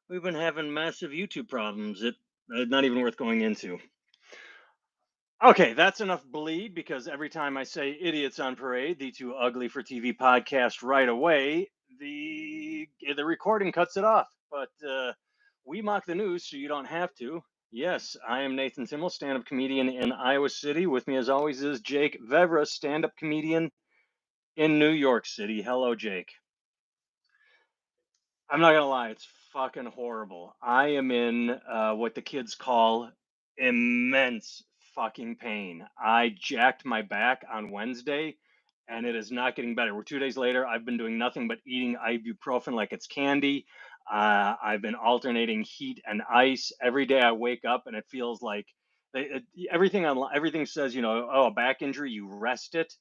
We've been having massive YouTube problems. Not even worth going into. Okay, that's enough bleed because every time I say "idiots on parade," the too ugly for TV podcast, right away the recording cuts it off. But we mock the news, so you don't have to. Yes, I am Nathan Timmel, stand-up comedian in Iowa City. With me, as always, is Jake Vevra, stand-up comedian in New York City. Hello, Jake. I'm not gonna lie, it's fucking horrible. I am in what the kids call immense fucking pain. I jacked my back on Wednesday, and it is not getting better. We're 2 days later. I've been doing nothing but eating ibuprofen like it's candy. I've been alternating heat and ice every day. I wake up and it feels like everything on everything says, oh, a back injury, you rest it.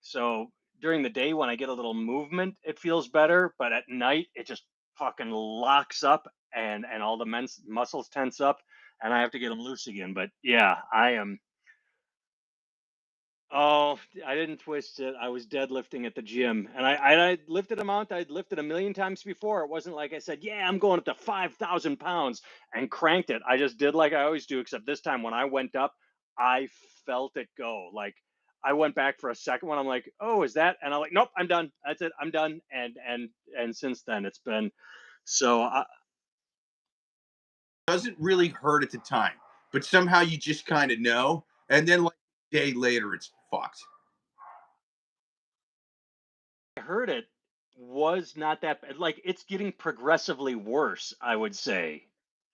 So during the day when I get a little movement, it feels better, but at night it just fucking locks up and all the muscles tense up and I have to get them loose again. But yeah, I am. Oh, I didn't twist it. I was deadlifting at the gym, and I lifted a amount I'd lifted a million times before. It wasn't like I said, "Yeah, I'm going up to 5,000 pounds" and cranked it. I just did like I always do, except this time when I went up, I felt it go. Like I went back for a second one. I'm like, "Oh, is that?" And I'm like, "Nope, I'm done. That's it. I'm done." And since then, it's been so. Doesn't really hurt at the time, but somehow you just kind of know. And then like a day later, it's fucked. Heard it was not that bad. Like it's getting progressively worse, I would say.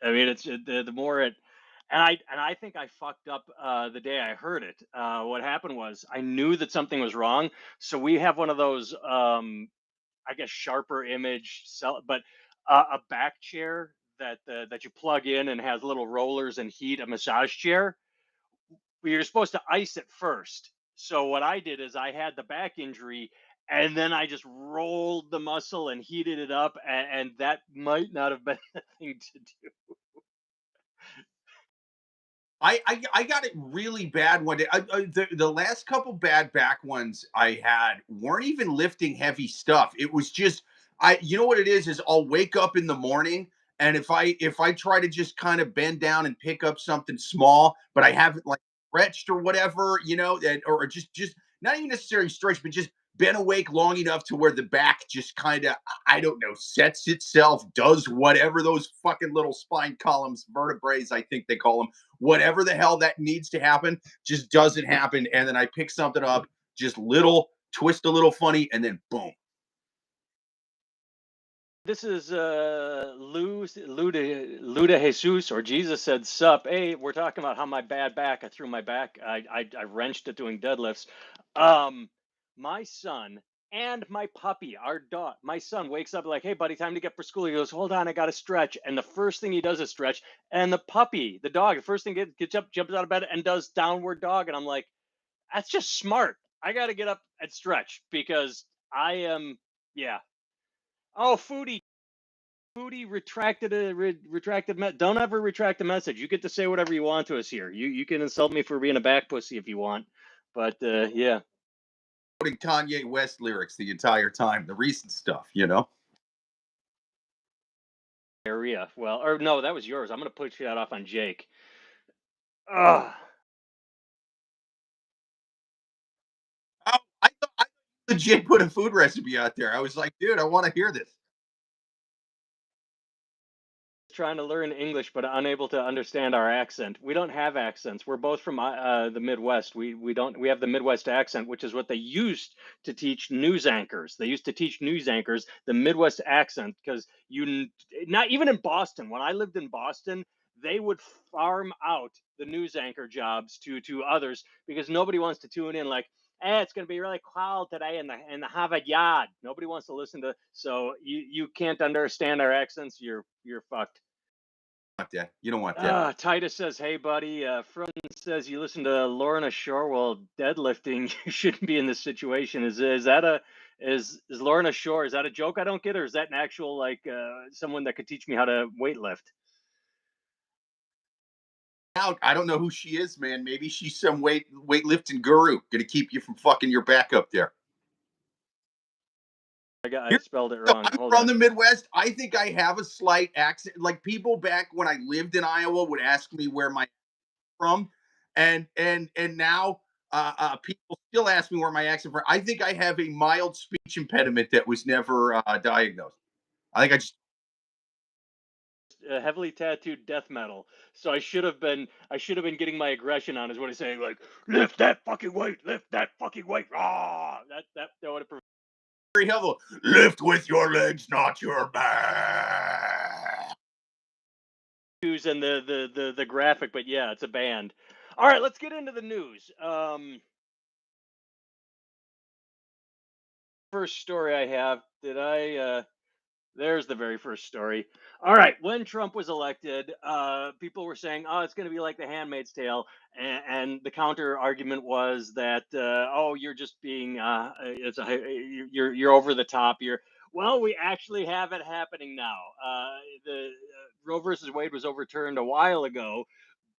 I mean, the more it, and I think I fucked up the day I heard it. What happened was I knew that something was wrong, so we have one of those, I guess, sharper image cell, but a back chair that you plug in and has little rollers and heat, a massage chair. But you're supposed to ice it first. So what I did is I had the back injury and then I just rolled the muscle and heated it up, and that might not have been the thing to do. I got it really bad one day. The last couple bad back ones I had weren't even lifting heavy stuff. It was just you know what it is I'll wake up in the morning, and if I try to just kind of bend down and pick up something small, but I haven't like stretched or whatever, or just not even necessarily stretched, but just been awake long enough to where the back just kind of, I don't know, sets itself, does whatever those fucking little spine columns, vertebrae, I think they call them, whatever the hell that needs to happen just doesn't happen. And then I pick something up, just little, twist a little funny, and then boom. This is Luda Jesus, or Jesus said sup. Hey, we're talking about how my bad back. I threw my back. I wrenched it doing deadlifts. Um, my son and my puppy, our dog. My son wakes up like, "Hey, buddy, time to get for school." He goes, "Hold on, I got to stretch." And the first thing he does is stretch. And the puppy, the dog, the first thing gets up, jumps out of bed, and does downward dog. And I'm like, that's just smart. I got to get up and stretch because I am. Yeah. Oh, foodie retracted don't ever retract a message. You get to say whatever you want to us here. You can insult me for being a back pussy if you want, but yeah. Putting Kanye West lyrics the entire time, the recent stuff. Area. Well, or no, that was yours. I'm gonna push that off on Jake. Ugh. I legit put a food recipe out there. I was like, dude, I want to hear this. Trying to learn English but unable to understand our accent. We don't have accents. We're both from the Midwest. We don't we have the Midwest accent, which is what they used to teach news anchors. They used to teach news anchors the Midwest accent because not even in Boston. When I lived in Boston, they would farm out the news anchor jobs to others because nobody wants to tune in like, "Hey, it's going to be really cold today in the Harvard Yard." Nobody wants to listen to. So you can't understand our accents. You're fucked. That. You don't want that. Titus says, "Hey, buddy." Friend says, "You listen to Lorna Shore while deadlifting. You shouldn't be in this situation." Is that a is Lorna Shore? Is that a joke I don't get, or is that an actual like someone that could teach me how to weightlift? Out. I don't know who she is, man. Maybe she's some weightlifting guru, gonna keep you from fucking your back up there. I Here, spelled it so wrong. I'm Hold from on. the Midwest. I think I have a slight accent. Like people back when I lived in Iowa would ask me where my from, and now people still ask me where my accent from. I think I have a mild speech impediment that was never diagnosed. I think I just Heavily tattooed death metal. So I should have been getting my aggression on is what he's saying, like, lift that fucking weight, lift that fucking weight. Ah, that would have very helpful. Lift with your legs, not your back. and the graphic, but yeah, it's a band. All right, let's get into the news. First story I have. Did I There's the very first story. All right, when Trump was elected, people were saying, "Oh, it's going to be like The Handmaid's Tale," and the counter argument was that, "Oh, you're just being, you're over the top." Well, we actually have it happening now. The Roe versus Wade was overturned a while ago,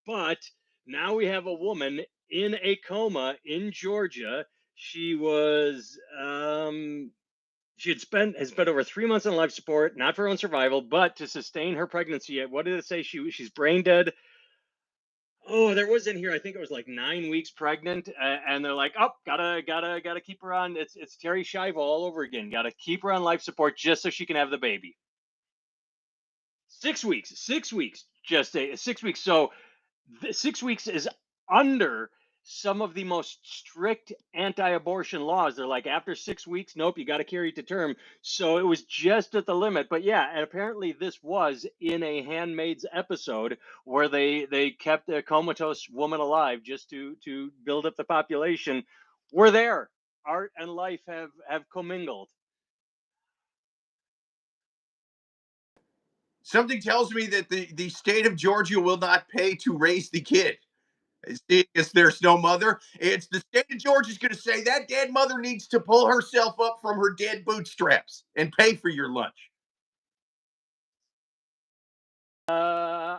but now we have a woman in a coma in Georgia. She was she has spent over 3 months on life support, not for her own survival, but to sustain her pregnancy. What did it say? She's brain dead. Oh, there was in here. I think it was like 9 weeks pregnant, and they're like, "Oh, gotta keep her on." It's Terry Schiavo all over again. Gotta keep her on life support just so she can have the baby. 6 weeks, 6 weeks, just 6 weeks. So 6 weeks is under some of the most strict anti-abortion laws. They're like, after 6 weeks, nope, you got to carry it to term. So it was just at the limit. But yeah, and apparently this was in a Handmaid's episode where they kept a comatose woman alive just to build up the population. We're there. Art and life have commingled. Something tells me that the state of Georgia will not pay to raise the kid. Seeing as there's no mother, it's the state of Georgia is going to say that dead mother needs to pull herself up from her dead bootstraps and pay for your lunch. Uh,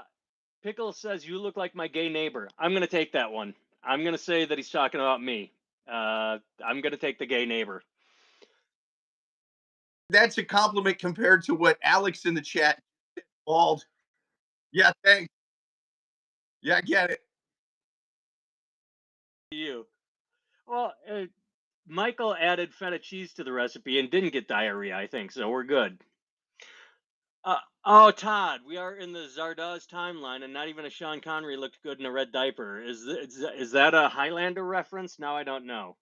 Pickle says you look like my gay neighbor. I'm gonna take that one. I'm gonna say that he's talking about me. I'm gonna take the gay neighbor. That's a compliment compared to what Alex in the chat called. Yeah, thanks. Yeah, I get it. You. Well, Michael added feta cheese to the recipe and didn't get diarrhea. I think so. We're good. Oh, Todd, we are in the Zardoz timeline, and not even a Sean Connery looked good in a red diaper. Is that a Highlander reference? Now I don't know.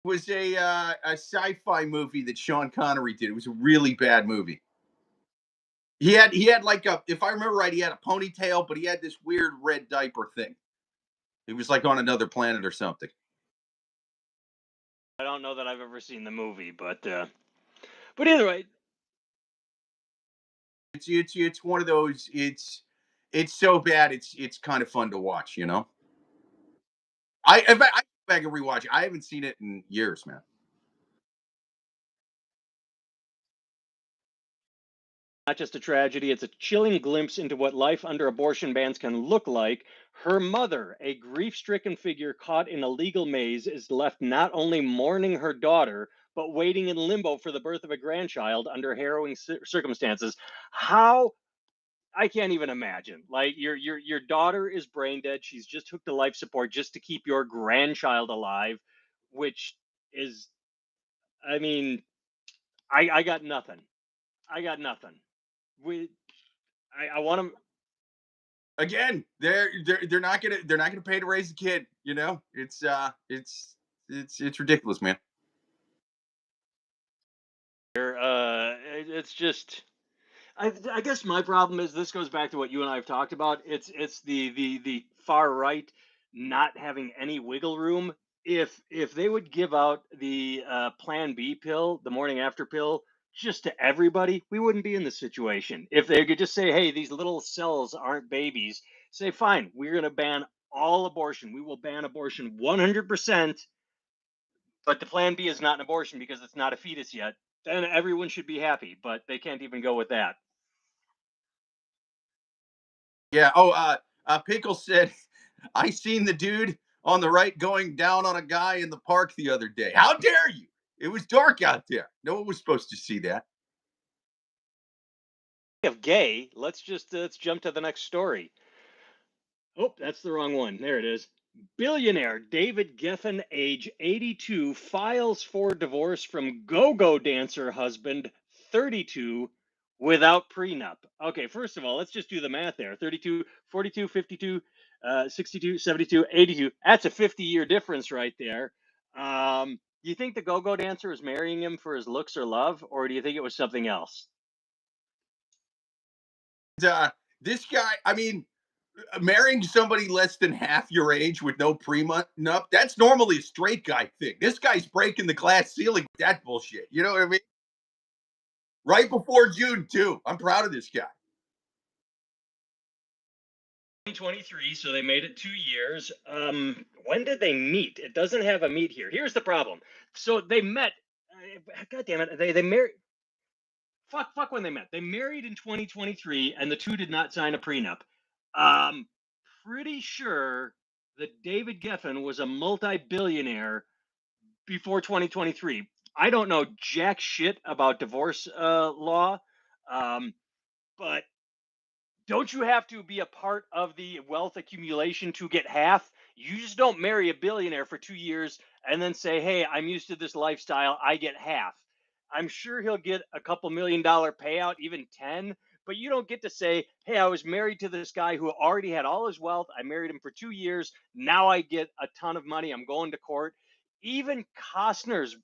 It was a sci-fi movie that Sean Connery did. It was a really bad movie. He had like a, if I remember right, he had a ponytail, but he had this weird red diaper thing. He was like on another planet or something. I don't know that I've ever seen the movie, but either way, It's one of those. It's so bad. It's kind of fun to watch. You know. I go back and rewatch it. I haven't seen it in years, man. not just a tragedy, it's a chilling glimpse into what life under abortion bans can look like. Her mother, a grief stricken figure caught in a legal maze, is left not only mourning her daughter, but waiting in limbo for the birth of a grandchild under harrowing circumstances. How? I can't even imagine. Like your daughter is brain dead. She's just hooked to life support just to keep your grandchild alive, which is, I mean, I got nothing. I got nothing. We I want to. Again, they're not gonna pay to raise a kid. You know, it's ridiculous, man. It's just I guess my problem is this goes back to what you and I have talked about. It's the far right not having any wiggle room. If they would give out the Plan B pill, the morning after pill, just to everybody, we wouldn't be in this situation. If they could just say, "Hey, these little cells aren't babies," say, "Fine, we're going to ban all abortion. We will ban abortion 100%." But the Plan B is not an abortion because it's not a fetus yet. Then everyone should be happy, but they can't even go with that. Yeah. Oh, Pickle said, I seen the dude on the right going down on a guy in the park the other day. How dare you? It was dark out there. No one was supposed to see that. Of gay, let's jump to the next story. Oh, that's the wrong one. There it is. Billionaire David Geffen, age 82, files for divorce from go-go dancer husband 32 without prenup. Okay, first of all, let's just do the math there. 32, 42, 52, 62, 72, 82. That's a 50-year difference right there. You think the go-go dancer was marrying him for his looks or love, or do you think it was something else? Uh, this guy, I mean, marrying somebody less than half your age with no prenup, that's normally a straight guy thing. This guy's breaking the glass ceiling with that bullshit. You know what I mean? Right before June, too. I'm proud of this guy. 2023, so they made it 2 years. When did they meet? It doesn't have a meet here. Here's the problem. So they met. God damn it! They married. Fuck when they met. They married in 2023, and the two did not sign a prenup. Um, Pretty sure that David Geffen was a multi-billionaire before 2023. I don't know jack shit about divorce law, um, but don't you have to be a part of the wealth accumulation to get half? You just don't marry a billionaire for 2 years and then say, hey, I'm used to this lifestyle. I get half. I'm sure he'll get a couple $1 million payout, even 10, but you don't get to say, hey, I was married to this guy who already had all his wealth. I married him for 2 years. Now I get a ton of money. I'm going to court. Even Costner's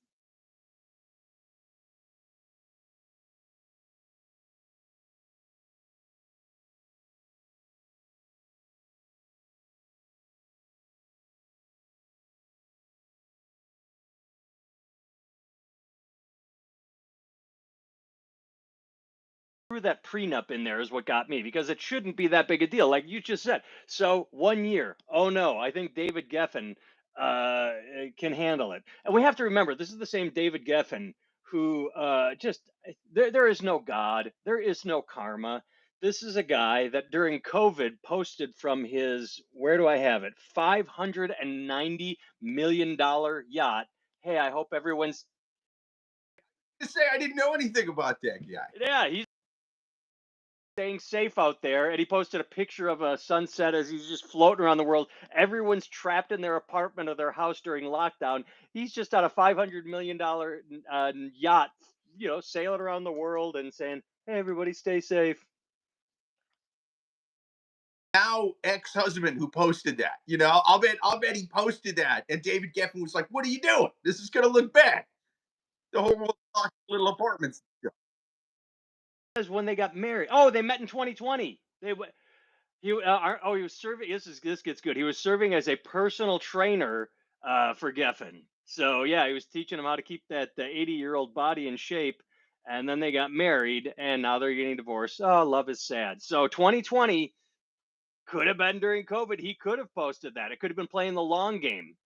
threw that prenup in there is what got me because it shouldn't be that big a deal, like you just said. So 1 year. Oh no, I think David Geffen can handle it. And we have to remember this is the same David Geffen who there is no God, there is no karma. This is a guy that during COVID posted from his where do I have it $590 million yacht. Hey, I hope everyone's To say I didn't know anything about that guy. yeah. He's staying safe out there. And he posted a picture of a sunset as he's just floating around the world. Everyone's trapped in their apartment or their house during lockdown. He's just on a $500 million yacht, sailing around the world and saying, hey, everybody stay safe. Now ex-husband who posted that. I'll bet he posted that. And David Geffen was like, what are you doing? This is gonna look bad. The whole world locked little apartments. Because when they got married, oh, they met in 2020. He was serving. This gets good. He was serving as a personal trainer for Geffen. So yeah, he was teaching him how to keep that the 80-year-old body in shape. And then they got married, and now they're getting divorced. Oh, love is sad. So 2020 could have been during COVID. He could have posted that. It could have been playing the long game.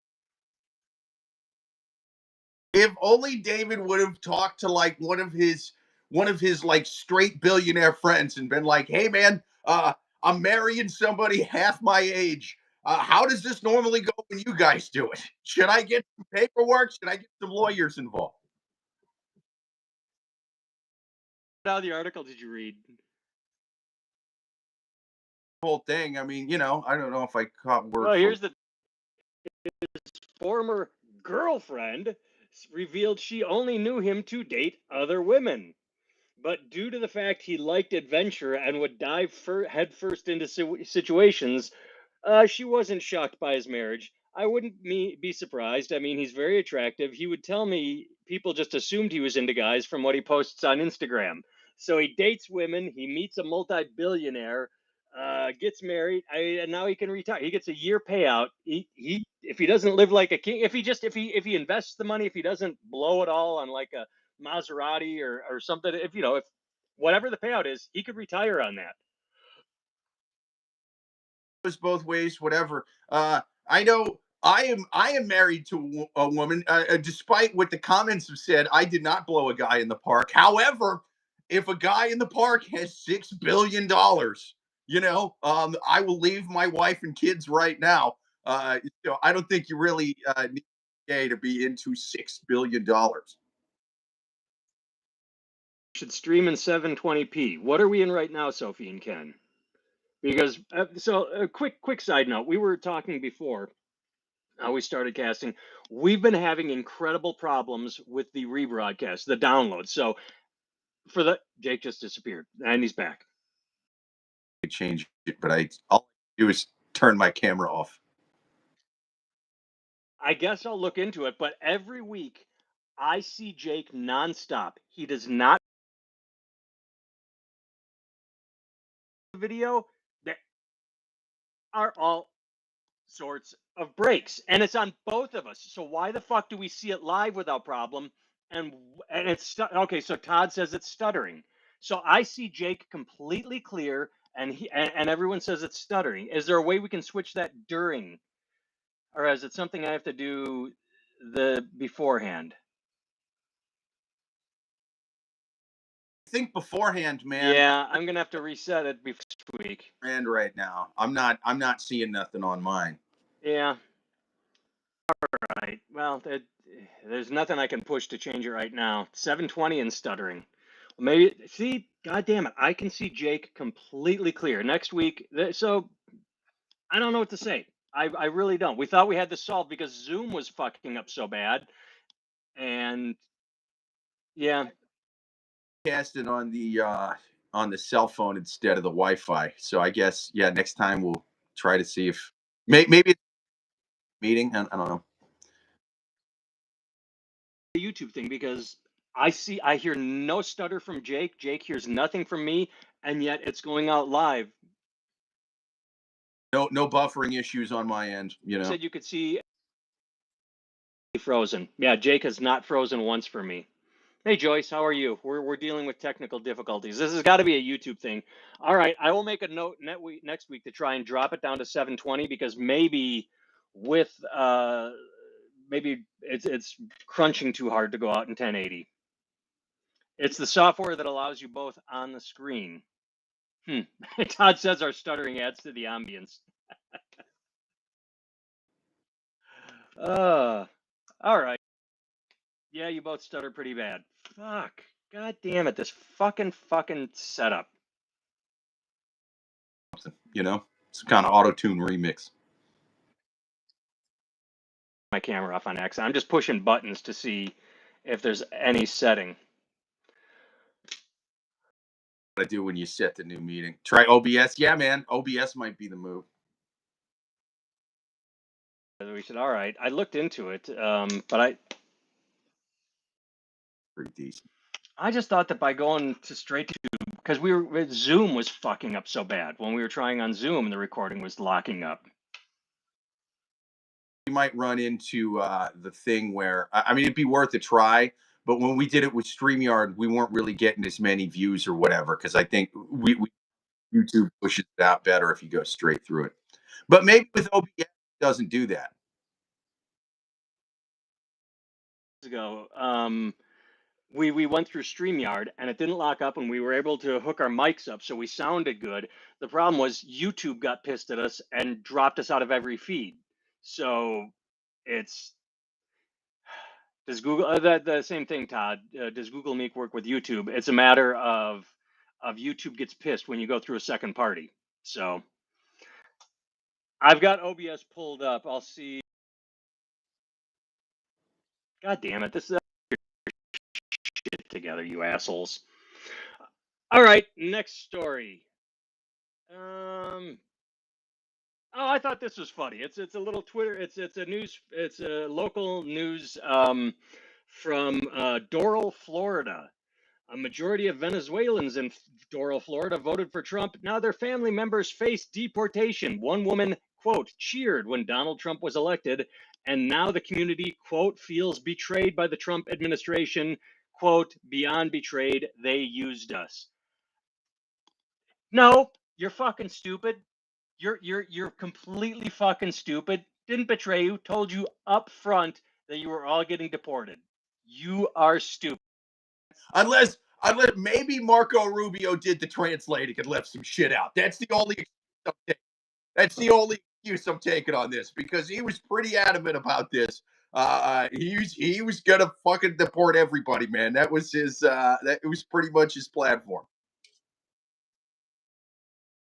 If only David would have talked to like one of his like straight billionaire friends and been like, hey man, I'm marrying somebody half my age. How does this normally go when you guys do it? Should I get some paperwork? Should I get some lawyers involved? Now the article did you read? Whole thing. I mean, I don't know if I caught word Well, for here's the former girlfriend revealed she only knew him to date other women. But due to the fact he liked adventure and would dive headfirst into situations, she wasn't shocked by his marriage. I wouldn't be surprised. I mean, he's very attractive. He would tell me people just assumed he was into guys from what he posts on Instagram. So he dates women, he meets a multi-billionaire, gets married, and now he can retire. He gets a year payout. He if he doesn't live like a king, if he invests the money, if he doesn't blow it all on like a Maserati or something, if whatever the payout is, he could retire on that. goes both ways, whatever. I know I am married to a woman. Despite what the comments have said, I did not blow a guy in the park. However, if a guy in the park has $6 billion, I will leave my wife and kids right now. I don't think you really. NBA to be into $6 billion. Should stream in 720p. What are we in right now, Sophie and Ken? Because a quick side note. We were talking before how we started casting. We've been having incredible problems with the rebroadcast, the download. So for the Jake just disappeared and he's back. I could change it, but all I do is turn my camera off. I guess I'll look into it, but every week I see Jake nonstop. He does not video. There are all sorts of breaks, and it's on both of us. So why the fuck do we see it live without problem? And it's okay. So Todd says it's stuttering. So I see Jake completely clear, and everyone says it's stuttering. Is there a way we can switch that during, or is it something I have to do the beforehand? Think beforehand, man. Yeah, I'm gonna have to reset it this week. And right now, I'm not seeing nothing on mine. Yeah. All right. Well, there's nothing I can push to change it right now. 720 and stuttering. Well, maybe see. God damn it! I can see Jake completely clear next week. So I don't know what to say. I really don't. We thought we had this solved because Zoom was fucking up so bad, and yeah. Casting on the cell phone instead of the Wi-Fi. So I guess next time we'll try to see if maybe it's a meeting. I don't know. The YouTube thing because I hear no stutter from Jake. Jake hears nothing from me, and yet it's going out live. No buffering issues on my end. You know. Said you could see frozen. Yeah, Jake has not frozen once for me. Hey Joyce, how are you? We're dealing with technical difficulties. This has got to be a YouTube thing. All right, I will make a note next week to try and drop it down to 720 because maybe with maybe it's crunching too hard to go out in 1080. It's the software that allows you both on the screen. Todd says our stuttering adds to the ambience. All right. Yeah, you both stutter pretty bad. Fuck. God damn it. This fucking setup. You know, some kind of auto-tune remix. My camera off on accident. I'm just pushing buttons to see if there's any setting. What I do when you set the new meeting. Try OBS. Yeah, man. OBS might be the move. We said, all right. I looked into it, but Pretty decent. I just thought that by going to straight to because Zoom was fucking up so bad when we were trying on Zoom, the recording was locking up. You might run into the thing where I mean, it'd be worth a try. But when we did it with StreamYard, we weren't really getting as many views or whatever because I think we YouTube pushes it out better if you go straight through it. But maybe with OBS, it doesn't do that. Ago, we went through StreamYard and it didn't lock up and we were able to hook our mics up so we sounded good. The problem was YouTube got pissed at us and dropped us out of every feed. So does Google the same thing, Todd? Does Google Meet work with YouTube? It's a matter of YouTube gets pissed when you go through a second party. So I've got OBS pulled up. I'll see. God damn it! This is shit together, you assholes. All right, next story. Oh, I thought this was funny. It's a little Twitter. It's a local news from Doral, Florida. A majority of Venezuelans in Doral, Florida voted for Trump. Now their family members face deportation. One woman, quote, cheered when Donald Trump was elected, and now the community, quote, feels betrayed by the Trump administration. Quote, beyond betrayed, they used us. No, you're fucking stupid. You're completely fucking stupid. Didn't betray you. Told you up front that you were all getting deported. You are stupid. Unless maybe Marco Rubio did the translating and left some shit out. That's the only excuse I'm taking on this because he was pretty adamant about this. He was gonna fucking deport everybody, man. That was his. That it was pretty much his platform.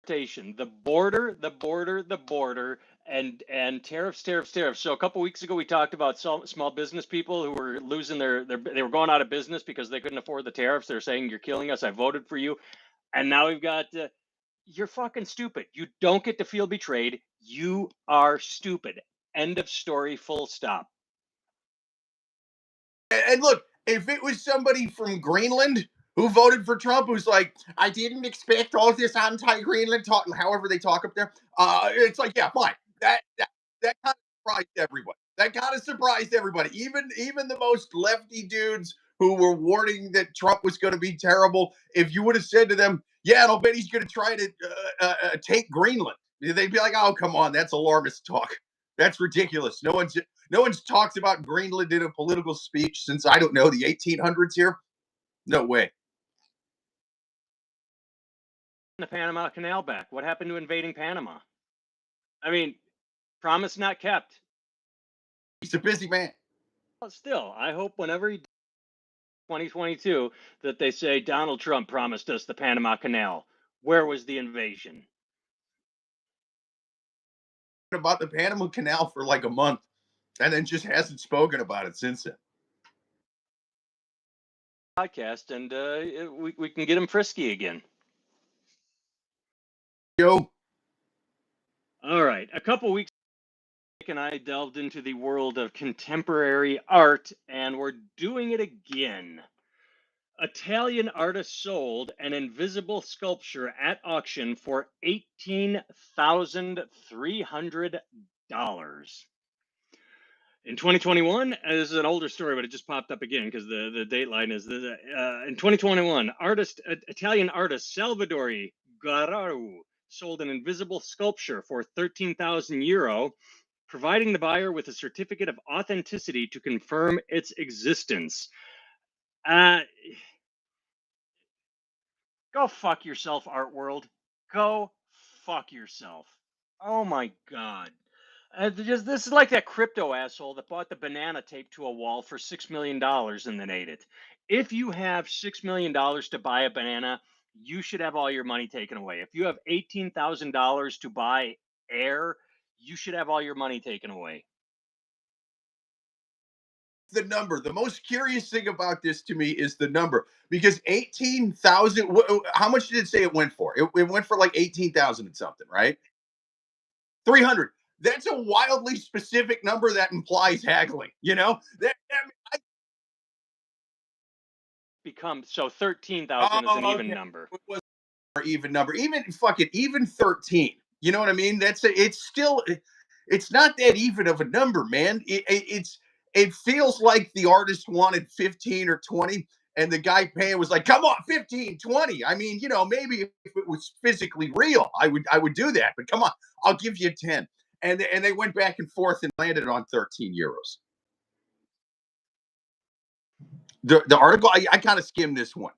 The border, the border, the border, and tariffs, tariffs, tariffs. So a couple weeks ago, we talked about small business people who were losing they were going out of business because they couldn't afford the tariffs. They're saying you're killing us. I voted for you, and now we've got you're fucking stupid. You don't get to feel betrayed. You are stupid. End of story. Full stop. And look, if it was somebody from Greenland who voted for Trump, who's like, I didn't expect all this anti-Greenland talk, however they talk up there. It's like, yeah, fine. That kind of surprised everybody. That kind of surprised everybody. Even the most lefty dudes who were warning that Trump was going to be terrible. If you would have said to them, yeah, and I'll bet he's going to try to take Greenland, they'd be like, oh, come on, that's alarmist talk. That's ridiculous. No one's talked about Greenland in a political speech since, I don't know, the 1800s here. No way. The Panama Canal back. What happened to invading Panama? I mean, promise not kept. He's a busy man. Well, still, I hope whenever he 2022 that they say Donald Trump promised us the Panama Canal. Where was the invasion? About the Panama Canal for like a month, and then just hasn't spoken about it since then. Podcast, and we can get him frisky again. Yo. All right. A couple weeks ago, and I delved into the world of contemporary art, and we're doing it again. Italian artist sold an invisible sculpture at auction for $18,300. In 2021, this is an older story, but it just popped up again because the date line is in 2021, Italian artist Salvatore Garau sold an invisible sculpture for 13,000 euro, providing the buyer with a certificate of authenticity to confirm its existence. Go fuck yourself, art world. Go fuck yourself. Oh my god. This is like that crypto asshole that bought the banana tape to a wall for $6 million and then ate it. If you have $6 million to buy a banana, you should have all your money taken away. If you have $18,000 to buy air, you should have all your money taken away. The number. The most curious thing about this to me is the number, because 18,000. How much did it say it went for? It went for like 18,000 and something, right? 300. That's a wildly specific number that implies haggling. So 13,000 is an even okay. number. It was an even number. Even 13. You know what I mean? It's not that even of a number, man. It feels like the artist wanted 15 or 20, and the guy paying was like, come on, 15, 20. I mean, maybe if it was physically real, I would do that. But come on, I'll give you 10. And they went back and forth and landed on 13 euros. The article, I kind of skimmed this one.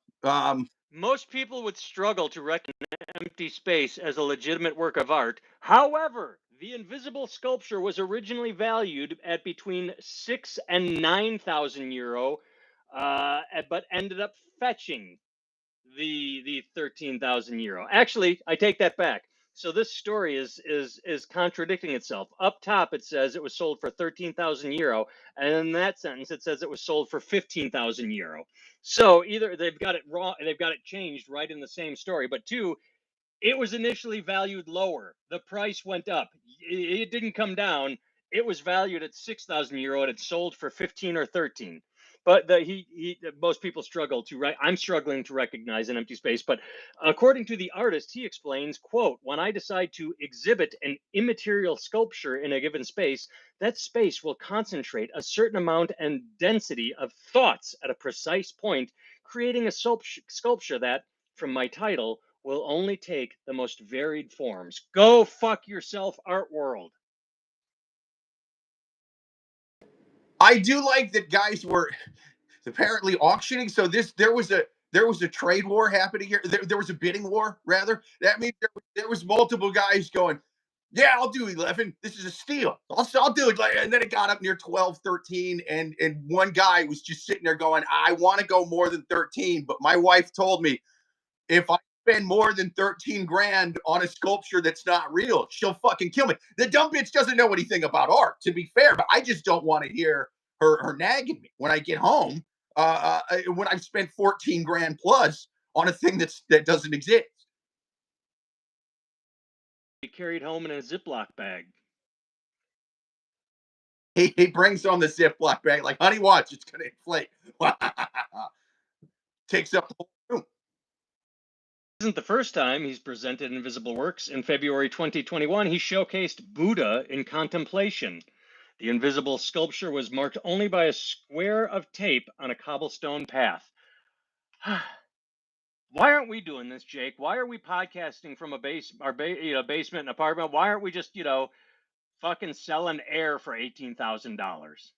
Most people would struggle to recognize an empty space as a legitimate work of art. However, the invisible sculpture was originally valued at between 6 and 9,000 euro, but ended up fetching the 13,000 euro. Actually, I take that back. So this story is contradicting itself. Up top, it says it was sold for 13,000 euro, and in that sentence, it says it was sold for 15,000 euro. So either they've got it wrong, they've got it changed right in the same story, but two, it was initially valued lower. The price went up. It didn't come down. It was valued at 6,000 euro and it sold for 15 or 13. But most people struggle to I'm struggling to recognize an empty space. But according to the artist, he explains, quote, when I decide to exhibit an immaterial sculpture in a given space, that space will concentrate a certain amount and density of thoughts at a precise point, creating a sculpture that, from my title, will only take the most varied forms. Go fuck yourself, art world. I do like that guys were apparently auctioning. So there was a trade war happening here. There was a bidding war, rather. That means there was multiple guys going, Yeah, I'll do 11. This is a steal. I'll do it. And then it got up near 12, 13. And one guy was just sitting there going, I want to go more than 13. But my wife told me if I spend more than 13 grand on a sculpture that's not real, she'll fucking kill me. The dumb bitch doesn't know anything about art, to be fair, but I just don't want to hear her nagging me when I get home, when I've spent 14 grand plus on a thing that doesn't exist. He carried home in a Ziploc bag. He brings on the Ziploc bag, like, honey, watch, it's going to inflate. Takes up the whole room. Isn't the first time he's presented invisible works. In February 2021, he showcased Buddha in contemplation. The invisible sculpture was marked only by a square of tape on a cobblestone path. Why aren't we doing this, Jake? Why are we podcasting from our basement and apartment? Why aren't we just, fucking selling air for $18,000?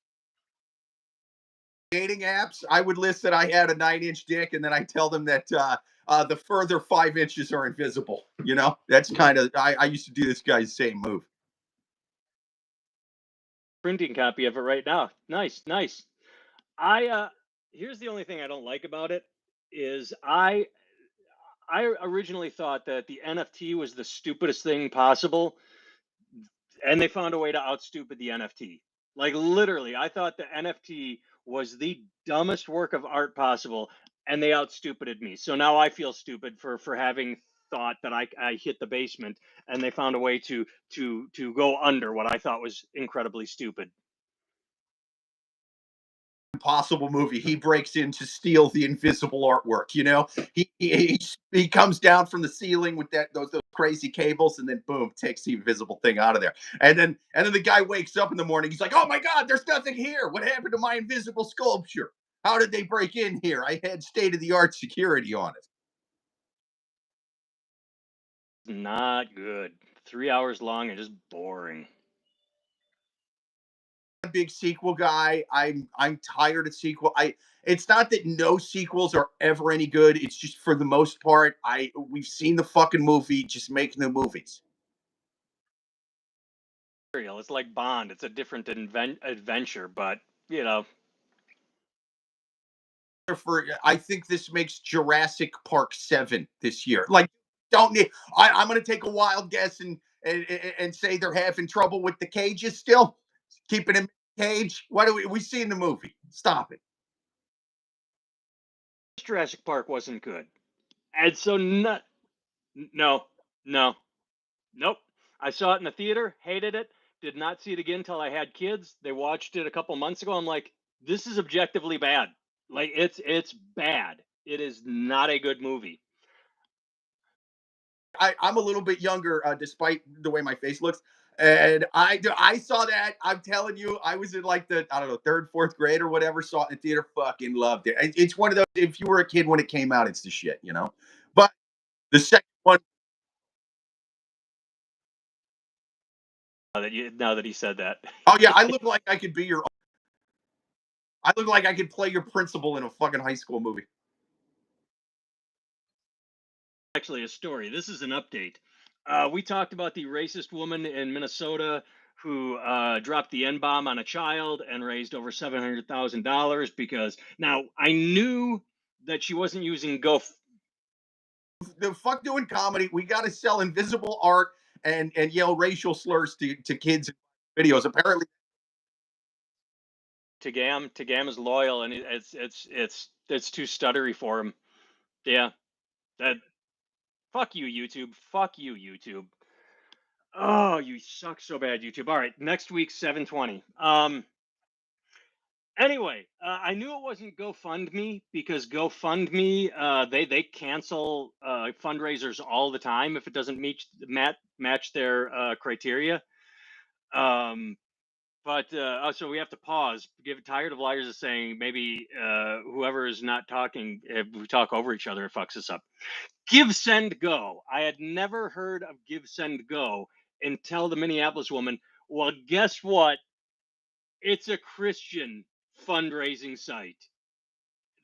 Dating apps, I would list that I had a 9-inch dick, and then I tell them that the further 5 inches are invisible. You know, that's kind of I used to do this guy's same move. Printing copy of it right now. Nice, nice. I Here's the only thing I don't like about it is I originally thought that the NFT was the stupidest thing possible, and they found a way to outstupid the NFT. Like literally, I thought the NFT was the dumbest work of art possible, and they outstupided me. So now I feel stupid for having thought that I hit the basement, and they found a way to go under what I thought was incredibly stupid. Impossible movie. He breaks in to steal the invisible artwork. You know, he comes down from the ceiling with those crazy cables, and then boom, takes the invisible thing out of there. And then the guy wakes up in the morning. He's like, "Oh my god, there's nothing here. What happened to my invisible sculpture? How did they break in here? I had state of the art security on it." Not good. 3 hours long and just boring. A big sequel guy. I'm tired of sequel. I It's not that no sequels are ever any good. It's just for the most part, we've seen the fucking movie, just making the movies. It's like Bond. It's a different adventure, but you know, For I think this makes Jurassic Park 7 this year. Like, don't need I'm gonna take a wild guess and say they're having trouble with the cages still. Keeping him in the cage. What do we see in the movie? Stop it. Jurassic Park wasn't good, and so not. No, no, nope. I saw it in the theater, hated it. Did not see it again until I had kids. They watched it a couple months ago. I'm like, this is objectively bad. Like it's bad. It is not a good movie. I'm a little bit younger, despite the way my face looks. And I saw that. I'm telling you, I was in like the, I don't know, third, fourth grade or whatever. Saw it in the theater, fucking loved it. It's one of those. If you were a kid when it came out, it's the shit, you know. But the second one, Now that he said that, oh yeah, I look like I could be your. I look like I could play your principal in a fucking high school movie. actually a story. This is an update. We talked about the racist woman in Minnesota who dropped the N bomb on a child and raised over $700,000 because now I knew that she wasn't using The fuck doing comedy. We got to sell invisible art and yell racial slurs to kids in videos. Apparently, Tagam. Tagam is loyal, and it's too stuttery for him. Yeah, that. Fuck you, YouTube. Fuck you, YouTube. Oh, you suck so bad, YouTube. All right, next week 720. Anyway, I knew it wasn't GoFundMe because GoFundMe they cancel fundraisers all the time if it doesn't match their criteria. Um, but so we have to pause. Get tired of liars is saying maybe whoever is not talking, if we talk over each other, it fucks us up. Give, Send, Go. I had never heard of Give, Send, Go until the Minneapolis woman. Well, guess what? It's a Christian fundraising site.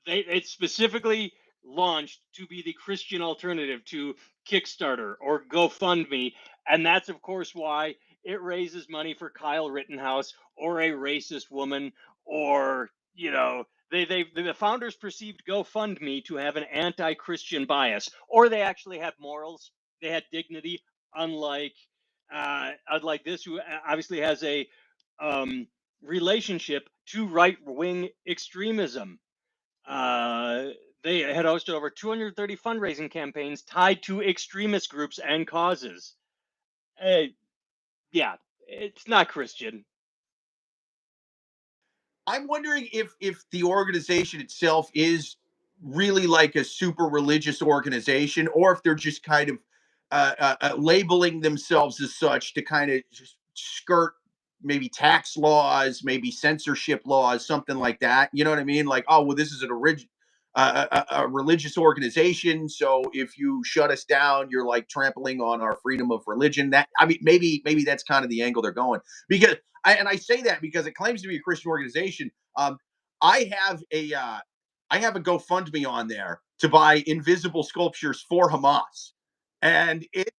It's specifically launched to be the Christian alternative to Kickstarter or GoFundMe, and that's of course why it raises money for Kyle Rittenhouse or a racist woman, or the founders perceived GoFundMe to have an anti-Christian bias, or they actually had morals, they had dignity, unlike this, who obviously has a um, relationship to right-wing extremism. Uh, they had hosted over 230 fundraising campaigns tied to extremist groups and causes. Uh, yeah, it's not Christian. I'm wondering if the organization itself is really like a super religious organization, or if they're just kind of labeling themselves as such to kind of just skirt maybe tax laws, maybe censorship laws, something like that. You know what I mean? Like, oh well, this is a religious organization, so if you shut us down, you're like trampling on our freedom of religion. That, I mean, maybe that's kind of the angle they're going, because I say that because it claims to be a Christian organization. Um, I have a GoFundMe on there to buy invisible sculptures for Hamas, and it's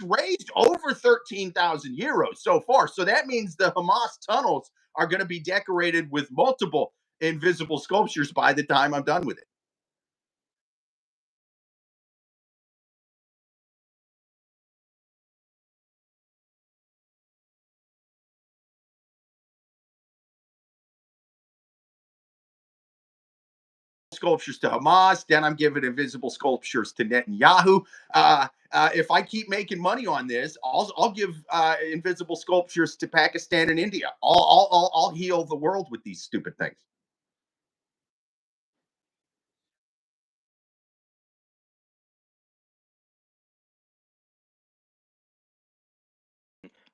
raised over 13,000 euros so far. So that means the Hamas tunnels are going to be decorated with multiple invisible sculptures by the time I'm done with it. Sculptures to Hamas, then I'm giving invisible sculptures to Netanyahu. If I keep making money on this, I'll give invisible sculptures to Pakistan and India. I'll heal the world with these stupid things.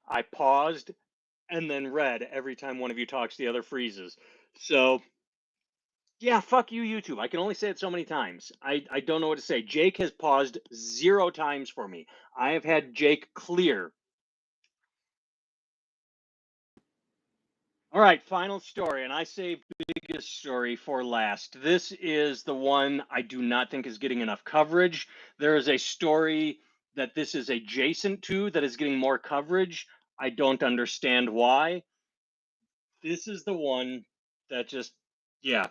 I paused and then read every time one of you talks, the other freezes. So yeah, fuck you, YouTube. I can only say it so many times. I don't know what to say. Jake has paused 0 times for me. I have had Jake clear. All right, final story, and I saved biggest story for last. This is the one I do not think is getting enough coverage. There is a story that this is adjacent to that is getting more coverage. I don't understand why. This is the one that just, yeah.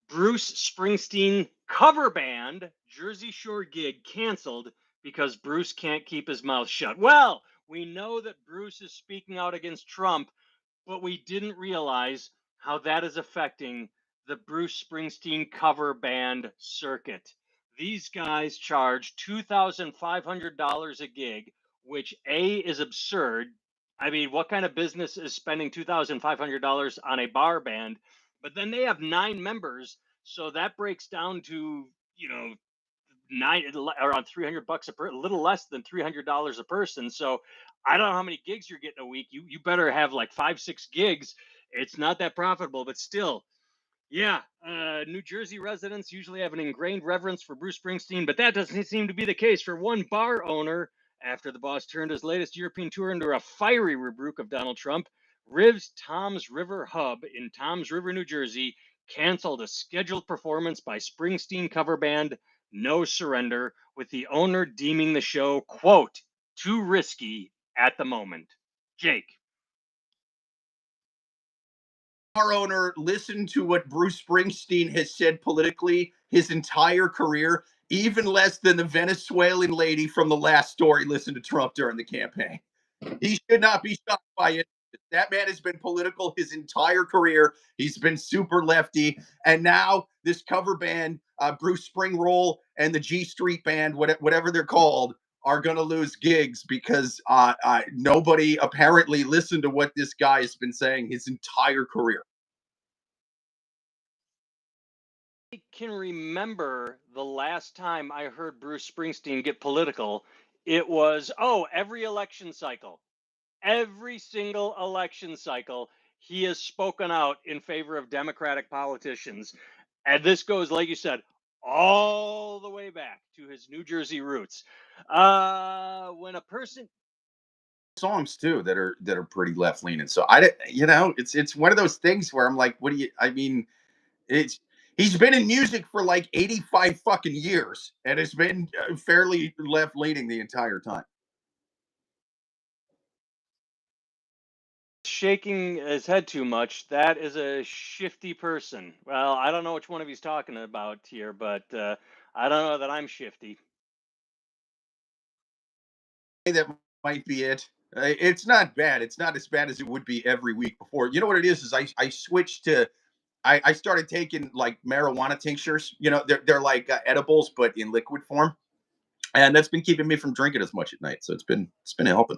Bruce Springsteen cover band Jersey Shore gig canceled because Bruce can't keep his mouth shut. Well, we know that Bruce is speaking out against Trump, but we didn't realize how that is affecting the Bruce Springsteen cover band circuit. These guys charge $2,500 a gig, which A is absurd. I mean, what kind of business is spending $2,500 on a bar band? But then they have 9 members, so that breaks down to, nine around $300 a little less than $300 a person. So I don't know how many gigs you're getting a week. You better have like 5 6 gigs. It's not that profitable, but still, yeah. New Jersey residents usually have an ingrained reverence for Bruce Springsteen, but that doesn't seem to be the case for one bar owner. After the boss turned his latest European tour into a fiery rebuke of Donald Trump, Riv's Tom's River Hub in Tom's River, New Jersey, canceled a scheduled performance by Springsteen cover band No Surrender, with the owner deeming the show, quote, too risky at the moment. Jake. Bar owner listened to what Bruce Springsteen has said politically his entire career, even less than the Venezuelan lady from the last story listened to Trump during the campaign. He should not be shocked by it. That man has been political his entire career. He's been super lefty, and now this cover band, Bruce Springroll and the G Street Band, whatever they're called, are going to lose gigs because nobody apparently listened to what this guy has been saying his entire career. I can remember the last time I heard Bruce Springsteen get political. It was, oh, every election cycle. Every single election cycle, he has spoken out in favor of Democratic politicians. And this goes, like you said, all the way back to his New Jersey roots. When a person, Songs too that are pretty left leaning. So I, it's one of those things where I'm like, what do you? I mean, it's He's been in music for like 85 fucking years and has been fairly left leaning the entire time. Shaking his head too much. That is a shifty person. Well, I don't know which one of he's talking about here, but I don't know that I'm shifty. That might be it. It's not bad. It's not as bad as it would be every week before. You know what it is? Is I switched to I started taking like marijuana tinctures. You know, they're like edibles but in liquid form, and that's been keeping me from drinking as much at night. So it's been helping.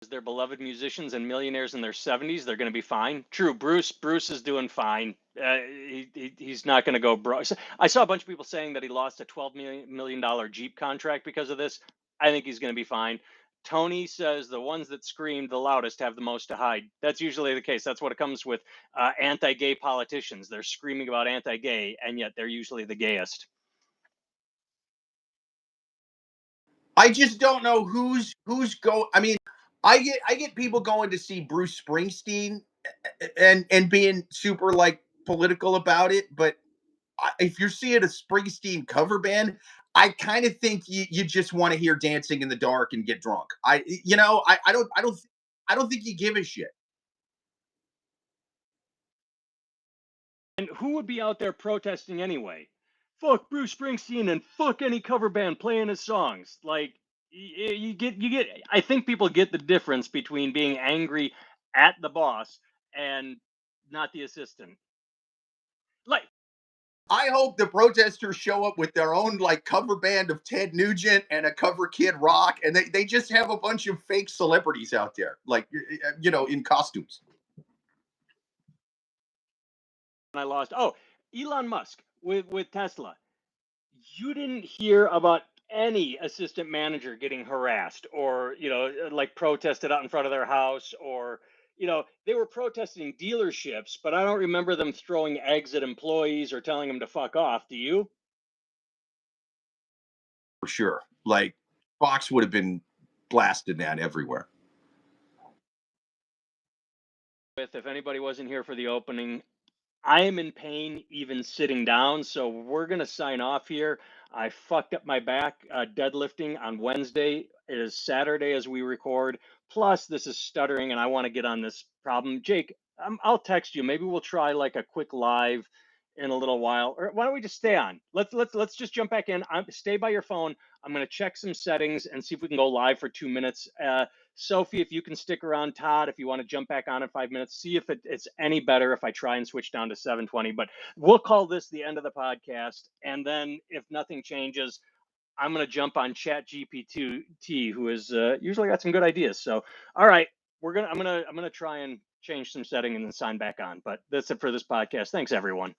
They're beloved musicians and millionaires in their 70s. They're going to be fine. True, Bruce is doing fine. He's not going to go broke. I saw a bunch of people saying that he lost a $12 million Jeep contract because of this. I think he's going to be fine. Tony says the ones that scream the loudest have the most to hide. That's usually the case. That's what it comes with anti-gay politicians. They're screaming about anti-gay, and yet they're usually the gayest. I just don't know who's go. I mean, I get people going to see Bruce Springsteen and being super like political about it, but if you're seeing a Springsteen cover band, I kind of think you just want to hear "Dancing in the Dark" and get drunk. I don't think you give a shit. And who would be out there protesting anyway? Fuck Bruce Springsteen and fuck any cover band playing his songs. Like you get. I think people get the difference between being angry at the boss and not the assistant. Like I hope the protesters show up with their own like cover band of Ted Nugent and a cover Kid Rock, and they just have a bunch of fake celebrities out there, like in costumes. I lost. Oh, Elon Musk with Tesla. You didn't hear about any assistant manager getting harassed or like protested out in front of their house, or they were protesting dealerships, but I don't remember them throwing eggs at employees or telling them to fuck off. Do you? For sure. Like Fox would have been blasted that everywhere. If anybody wasn't here for the opening, I am in pain even sitting down, so we're gonna sign off here. I fucked up my back deadlifting on Wednesday. It is Saturday as we record. Plus, this is stuttering, and I want to get on this problem. Jake, I'll text you. Maybe we'll try like a quick live in a little while, or why don't we just stay on? Let's just jump back in. Stay by your phone. I'm gonna check some settings and see if we can go live for 2 minutes. Sophie, if you can stick around, Todd, if you want to jump back on in 5 minutes, see if it's any better if I try and switch down to 720. But we'll call this the end of the podcast. And then if nothing changes, I'm going to jump on Chat GPT, who has usually got some good ideas. So, all right, I'm going to try and change some setting and then sign back on. But that's it for this podcast. Thanks, everyone.